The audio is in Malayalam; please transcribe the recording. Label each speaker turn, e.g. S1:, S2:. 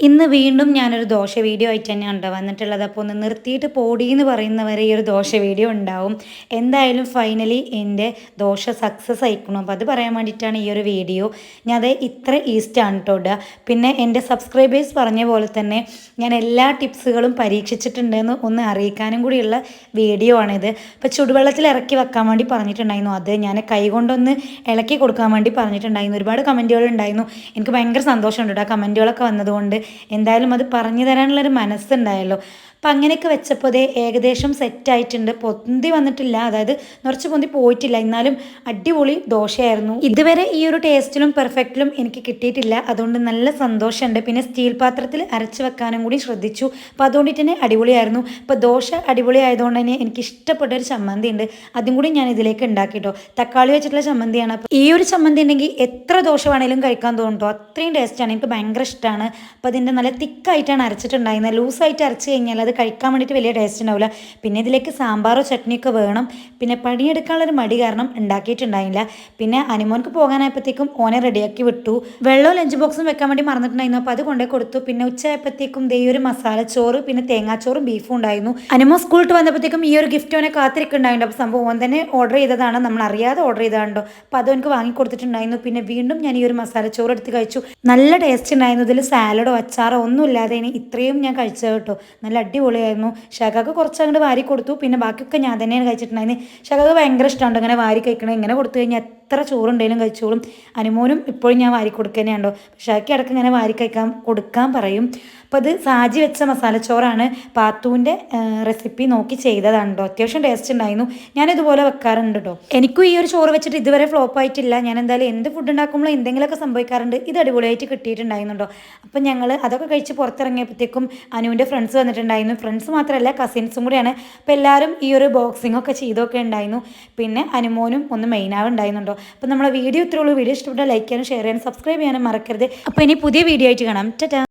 S1: ഇന്ന് വീണ്ടും ഞാനൊരു ദോശ വീഡിയോ ആയിട്ട് തന്നെയാണ് ട്ടോ വന്നിട്ടുള്ളത്. അപ്പോൾ ഒന്ന് നിർത്തിയിട്ട് പോടി എന്ന് പറയുന്നവരെ ഈ ഒരു ദോശ വീഡിയോ ഉണ്ടാവും. എന്തായാലും ഫൈനലി എൻ്റെ ദോശ സക്സസ് ആയിക്കണം. അപ്പോൾ അത് പറയാൻ വേണ്ടിയിട്ടാണ് ഈ ഒരു വീഡിയോ. ഞാൻ അത് ഇത്ര ഈസ്റ്റാണ് കേട്ടോ ഇടുക. പിന്നെ എൻ്റെ സബ്സ്ക്രൈബേഴ്സ് പറഞ്ഞ പോലെ തന്നെ ഞാൻ എല്ലാ ടിപ്സുകളും പരീക്ഷിച്ചിട്ടുണ്ടെന്ന് ഒന്ന് അറിയിക്കാനും കൂടിയുള്ള വീഡിയോ ആണിത്. ഇപ്പോൾ ചുടുവെള്ളത്തിൽ ഇറക്കി വെക്കാൻ വേണ്ടി പറഞ്ഞിട്ടുണ്ടായിരുന്നു. അത് ഞാൻ കൈകൊണ്ടൊന്ന് ഇളക്കി കൊടുക്കാൻ വേണ്ടി പറഞ്ഞിട്ടുണ്ടായിരുന്നു. ഒരുപാട് കമൻറ്റുകൾ ഉണ്ടായിരുന്നു. എനിക്ക് ഭയങ്കര സന്തോഷമുണ്ട് കേട്ടോ ആ കമൻറ്റുകളൊക്കെ വന്നതുകൊണ്ട്. എന്തായാലും അത് പറഞ്ഞു തരാനുള്ളൊരു മനസ്സുണ്ടായല്ലോ. അപ്പം അങ്ങനെയൊക്കെ വെച്ചപ്പോൾ അതേ ഏകദേശം സെറ്റായിട്ടുണ്ട്. പൊന്തി വന്നിട്ടില്ല, അതായത് നിറച്ച് പൊന്തി പോയിട്ടില്ല, എന്നാലും അടിപൊളി ദോശയായിരുന്നു. ഇതുവരെ ഈ ഒരു ടേസ്റ്റിലും പെർഫെക്റ്റിലും എനിക്ക് കിട്ടിയിട്ടില്ല. അതുകൊണ്ട് നല്ല സന്തോഷമുണ്ട്. പിന്നെ സ്റ്റീൽ പാത്രത്തിൽ അരച്ച് വെക്കാനും കൂടി ശ്രദ്ധിച്ചു. അപ്പോൾ അതുകൊണ്ടിട്ട് തന്നെ അടിപൊളിയായിരുന്നു. ഇപ്പോൾ ദോശ അടിപൊളി ആയതുകൊണ്ട് തന്നെ എനിക്ക് ഇഷ്ടപ്പെട്ട ഒരു ചമ്മന്തി ഉണ്ട്, അതും കൂടി ഞാൻ ഇതിലേക്ക് ഉണ്ടാക്കിട്ടോ. തക്കാളി വെച്ചിട്ടുള്ള ചമ്മന്തിയാണ്. അപ്പോൾ ഈ ഒരു ചമ്മന്തി ഉണ്ടെങ്കിൽ എത്ര ദോശ വേണമെങ്കിലും കഴിക്കാൻ തോന്നുട്ടോ, അത്രയും ടേസ്റ്റാണ്. എനിക്ക് ഭയങ്കര ഇഷ്ടമാണ്. അപ്പോൾ അതിൻ്റെ നല്ല തിക്കായിട്ടാണ് അരച്ചിട്ടുണ്ടായിരുന്നത്. ലൂസായിട്ട് അരച്ച് കഴിഞ്ഞാൽ അത് കഴിക്കാൻ വേണ്ടിയിട്ട് വലിയ ടേസ്റ്റ് ഉണ്ടാവില്ല. പിന്നെ ഇതിലേക്ക് സാമ്പാറോ ചട്നിയൊക്കെ വേണം. പിന്നെ പണിയെടുക്കാനുള്ളൊരു മടി കാരണം ഉണ്ടാക്കിയിട്ടുണ്ടായില്ല. പിന്നെ അനുമോൻക്ക് പോകാനായപ്പോഴത്തേക്കും ഓനെ റെഡിയാക്കി വിട്ടു. വെള്ളവും ലഞ്ച് ബോക്സും വെക്കാൻ വേണ്ടി മറന്നിട്ടുണ്ടായിരുന്നു. അപ്പോൾ അത് കൊണ്ടേ കൊടുത്തു. പിന്നെ ഉച്ചയായപ്പോഴത്തേക്കും ദേ ഒരു മസാലച്ചോറ് പിന്നെ തേങ്ങാച്ചോറും ബീഫും ഉണ്ടായിരുന്നു. അനുമോ സ്കൂളിട്ട് വന്നപ്പോഴത്തേക്കും ഈ ഒരു ഗിഫ്റ്റ് ഓനെ കാത്തിരിക്കുന്നുണ്ടായിരുന്നു. അപ്പോൾ സംഭവം ഓൻ തന്നെ ഓർഡർ ചെയ്തതാണ്, നമ്മൾ അറിയാതെ ഓർഡർ ചെയ്തതാണോ. അപ്പോൾ അത് എനിക്ക് വാങ്ങിക്കൊടുത്തിട്ടുണ്ടായിരുന്നു. പിന്നെ വീണ്ടും ഞാൻ ഈ ഒരു മസാലച്ചോറ് എടുത്ത് കഴിച്ചു. നല്ല ടേസ്റ്റ് ഉണ്ടായിരുന്നു. ഇതിൽ സാലഡോ അച്ചാറോ ഒന്നും ഇല്ലാതെ ഇനി ഇത്രയും ഞാൻ കഴിച്ചത് കേട്ടോ. നല്ല അടിപൊളിയായിരുന്നു. ഷകാക്ക് കുറച്ച് അങ്ങോട്ട് വാരി കൊടുത്തു. പിന്നെ ബാക്കിയൊക്കെ ഞാൻ തന്നെയാണ് കഴിച്ചിട്ടുണ്ടായിരുന്നു. ഷകാക്ക് ഭയങ്കര ഇഷ്ടമുണ്ട് ഇങ്ങനെ വാരി കഴിക്കണം. ഇങ്ങനെ കൊടുത്തു കഴിഞ്ഞാൽ എത്ര ചോറുണ്ടെങ്കിലും കഴിച്ചോളും. അനുമോനും ഇപ്പോഴും ഞാൻ വാരി കൊടുക്കുന്നതന്നെയുണ്ടോ. ഷാക്കി അടക്കം ഇങ്ങനെ വാരി കൊടുക്കാൻ പറയും. അപ്പോൾ അത് സാജി വെച്ച മസാലച്ചോറാണ്. പാത്തുവിൻ്റെ റെസിപ്പി നോക്കി ചെയ്തതാണ് കേട്ടോ. അത്യാവശ്യം ടേസ്റ്റ് ഉണ്ടായിരുന്നു. ഞാനിതുപോലെ വെക്കാറുണ്ട് കേട്ടോ. എനിക്കും ഈ ഒരു ചോറ് വെച്ചിട്ട് ഇതുവരെ ഫ്ലോപ്പ് ആയിട്ടില്ല. ഞാൻ എന്തായാലും എന്ത് ഫുഡ് ഉണ്ടാക്കുമ്പോൾ എന്തെങ്കിലുമൊക്കെ സംഭവിക്കാറുണ്ട്. ഇത് അടിപൊളിയായിട്ട് കിട്ടിയിട്ടുണ്ടായിരുന്നുണ്ടോ. അപ്പം ഞങ്ങൾ അതൊക്കെ കഴിച്ച് പുറത്തിറങ്ങിയപ്പോഴത്തേക്കും അനുവിൻ്റെ ഫ്രണ്ട്സ് വന്നിട്ടുണ്ടായിരുന്നു. ഫ്രണ്ട്സ് മാത്രമല്ല കസിൻസും കൂടിയാണ്. അപ്പോൾ എല്ലാവരും ഈ ഒരു ബോക്സിംഗ് ഒക്കെ ചെയ്തൊക്കെ ഉണ്ടായിരുന്നു. പിന്നെ അനുമോനും ഒന്ന് മെയിനാവുണ്ടായിരുന്നുണ്ടോ. അപ്പോൾ നമ്മളെ വീഡിയോ ഇത്രയുള്ളൂ. വീഡിയോ ഇഷ്ടപ്പെട്ടാൽ ലൈക്ക് ചെയ്യാനും ഷെയർ ചെയ്യാനും സബ്സ്ക്രൈബ് ചെയ്യാനും മറക്കരുത്. അപ്പോൾ ഇനി പുതിയ വീഡിയോ ആയിട്ട് കാണാം. ടാറ്റാ.